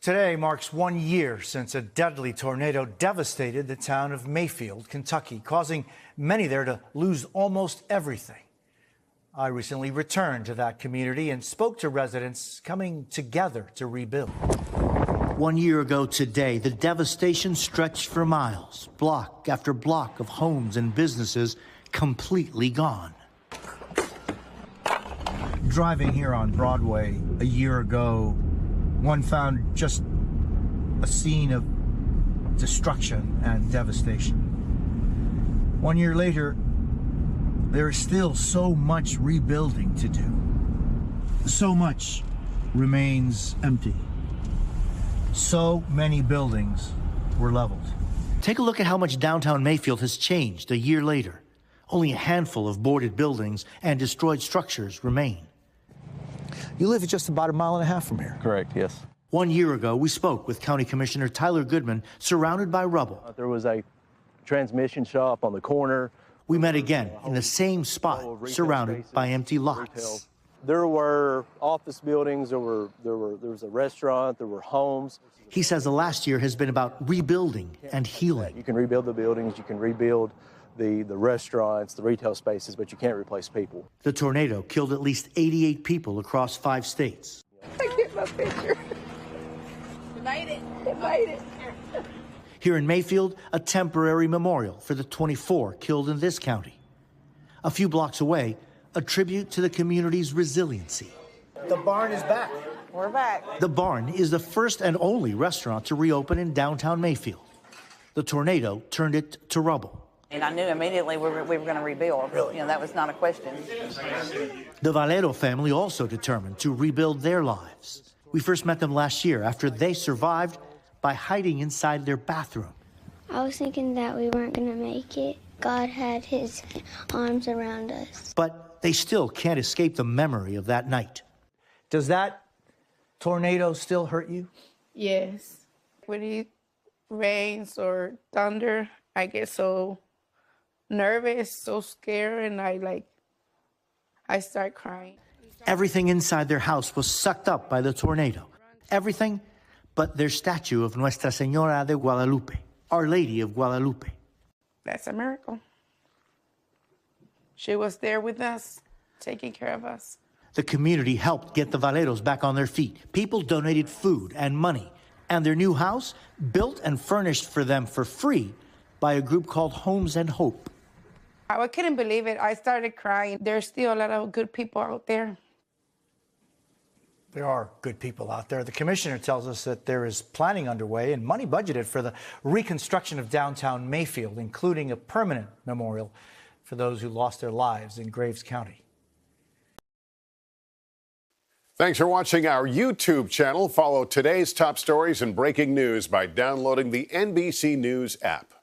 Today marks 1 year since a deadly tornado devastated the town of Mayfield, Kentucky, causing many there to lose almost everything. I recently returned to that community and spoke to residents coming together to rebuild. 1 year ago today, the devastation stretched for miles, block after block of homes and businesses completely gone. Driving here on Broadway a year ago, one found just a scene of destruction and devastation. 1 year later, there is still so much rebuilding to do. So much remains empty. So many buildings were leveled. Take a look at how much downtown Mayfield has changed a year later. Only a handful of boarded buildings and destroyed structures remain. You live just about a mile and a half from here. Correct, yes. 1 year ago, we spoke with County Commissioner Tyler Goodman, surrounded by rubble. There was a transmission shop on the corner. We met again in the same spot, surrounded by empty lots. There were office buildings, there was a restaurant, there were homes. He says the last year has been about rebuilding and healing. You can rebuild the buildings, you can rebuild the restaurants, the retail spaces, but you can't replace people. The tornado killed at least 88 people across 5 states. I get my picture. You made it. You made it. Here in Mayfield, a temporary memorial for the 24 killed in this county. A few blocks away, a tribute to the community's resiliency. The barn is back. We're back. The barn is the first and only restaurant to reopen in downtown Mayfield. The tornado turned it to rubble. And I knew immediately we were going to rebuild. Really? You know, that was not a question. The Valero family also determined to rebuild their lives. We first met them last year after they survived by hiding inside their bathroom. I was thinking that we weren't going to make it. God had his arms around us. But they still can't escape the memory of that night. Does that tornado still hurt you? Yes. When it rains or thunder, I get so nervous, so scared, and I start crying. Everything inside their house was sucked up by the tornado. Everything but their statue of Nuestra Señora de Guadalupe, Our Lady of Guadalupe. That's a miracle. She was there with us, taking care of us. The community helped get the Valeros back on their feet. People donated food and money, and their new house built and furnished for them for free by a group called Homes and Hope. I couldn't believe it. I started crying. There's still a lot of good people out there. There are good people out there. The commissioner tells us that there is planning underway and money budgeted for the reconstruction of downtown Mayfield, including a permanent memorial for those who lost their lives in Graves County. Thanks for watching our YouTube channel. Follow today's top stories and breaking news by downloading the NBC News app.